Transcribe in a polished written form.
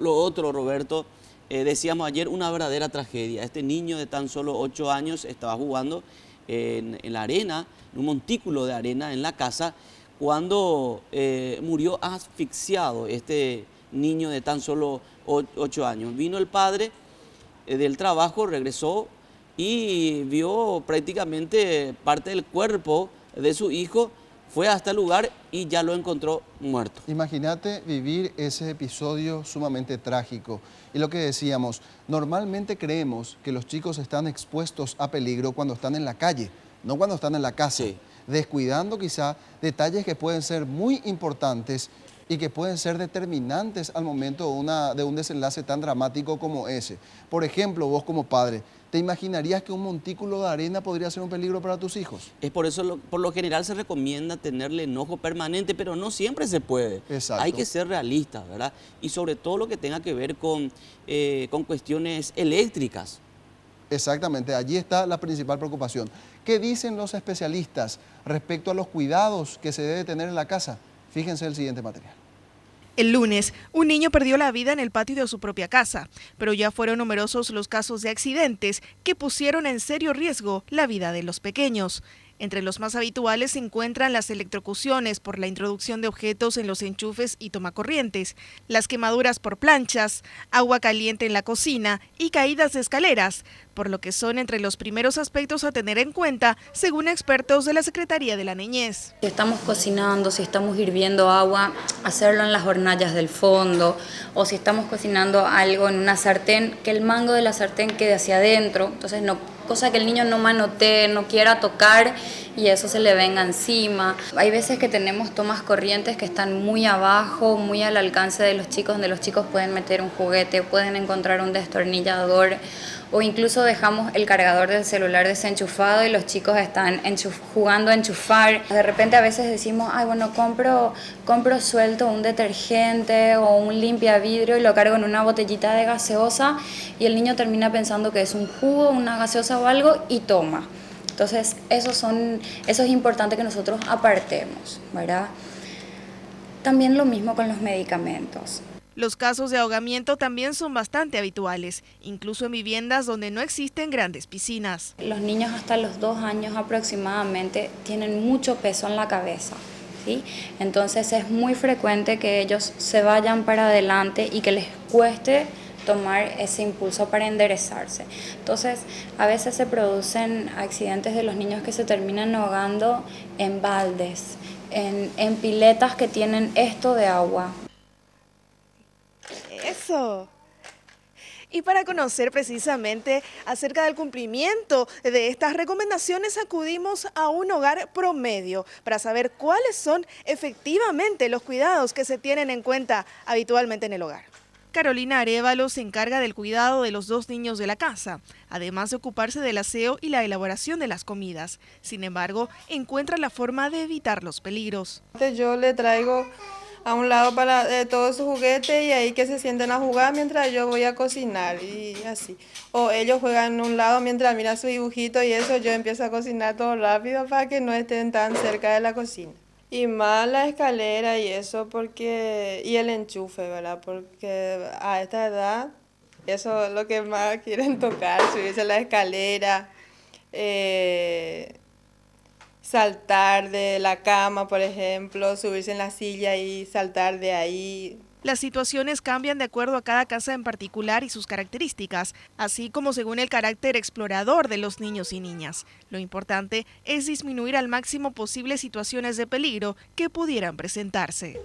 lo otro, Roberto, decíamos ayer, una verdadera tragedia. Este niño de tan solo 8 años estaba jugando en la arena, en un montículo de arena en la casa, cuando murió asfixiado este niño de tan solo 8 años. Vino el padre del trabajo, regresó y vio prácticamente parte del cuerpo de su hijo, fue hasta el lugar y ya lo encontró muerto. Imagínate vivir ese episodio sumamente trágico. Y lo que decíamos, normalmente creemos que los chicos están expuestos a peligro cuando están en la calle, no cuando están en la casa, Sí. descuidando quizá detalles que pueden ser muy importantes y que pueden ser determinantes al momento de un desenlace tan dramático como ese. Por ejemplo, vos como padre, ¿te imaginarías que un montículo de arena podría ser un peligro para tus hijos? Es por eso, por lo general se recomienda tenerle enojo permanente, pero no siempre se puede. Exacto. Hay que ser realistas, ¿verdad? Y sobre todo lo que tenga que ver con cuestiones eléctricas. Exactamente, allí está la principal preocupación. ¿Qué dicen los especialistas respecto a los cuidados que se debe tener en la casa? Fíjense el siguiente material. El lunes, un niño perdió la vida en el patio de su propia casa, pero ya fueron numerosos los casos de accidentes que pusieron en serio riesgo la vida de los pequeños. Entre los más habituales se encuentran las electrocuciones por la introducción de objetos en los enchufes y tomacorrientes, las quemaduras por planchas, agua caliente en la cocina y caídas de escaleras, por lo que son entre los primeros aspectos a tener en cuenta, según expertos de la Secretaría de la Niñez. Si estamos cocinando, si estamos hirviendo agua, hacerlo en las hornallas del fondo, o si estamos cocinando algo en una sartén, que el mango de la sartén quede hacia adentro, entonces cosa que el niño no manotee, no quiera tocar y eso se le venga encima. Hay veces que tenemos tomas corrientes que están muy abajo, muy al alcance de los chicos, donde los chicos pueden meter un juguete, pueden encontrar un destornillador, o incluso dejamos el cargador del celular desenchufado y los chicos están jugando a enchufar. De repente a veces decimos, ay, bueno, compro suelto un detergente o un limpiavidrio y lo cargo en una botellita de gaseosa y el niño termina pensando que es un jugo, una gaseosa o algo y toma. Entonces eso es importante que nosotros apartemos, ¿verdad? También lo mismo con los medicamentos. Los casos de ahogamiento también son bastante habituales, incluso en viviendas donde no existen grandes piscinas. Los niños hasta los 2 años aproximadamente tienen mucho peso en la cabeza, ¿sí? Entonces es muy frecuente que ellos se vayan para adelante y que les cueste tomar ese impulso para enderezarse. Entonces, a veces se producen accidentes de los niños que se terminan ahogando en baldes, en piletas que tienen esto de agua. ¡Eso! Y para conocer precisamente acerca del cumplimiento de estas recomendaciones, acudimos a un hogar promedio para saber cuáles son efectivamente los cuidados que se tienen en cuenta habitualmente en el hogar. Carolina Arévalo se encarga del cuidado de los 2 niños de la casa, además de ocuparse del aseo y la elaboración de las comidas. Sin embargo, encuentra la forma de evitar los peligros. Yo le traigo a un lado para todos sus juguetes y ahí que se sienten a jugar mientras yo voy a cocinar y así. O ellos juegan en un lado mientras miran su dibujito y eso, yo empiezo a cocinar todo rápido para que no estén tan cerca de la cocina. Y más la escalera y eso y el enchufe, ¿verdad? Porque a esta edad eso es lo que más quieren tocar, subirse a la escalera, saltar de la cama, por ejemplo, subirse en la silla y saltar de ahí. Las situaciones cambian de acuerdo a cada casa en particular y sus características, así como según el carácter explorador de los niños y niñas. Lo importante es disminuir al máximo posible situaciones de peligro que pudieran presentarse.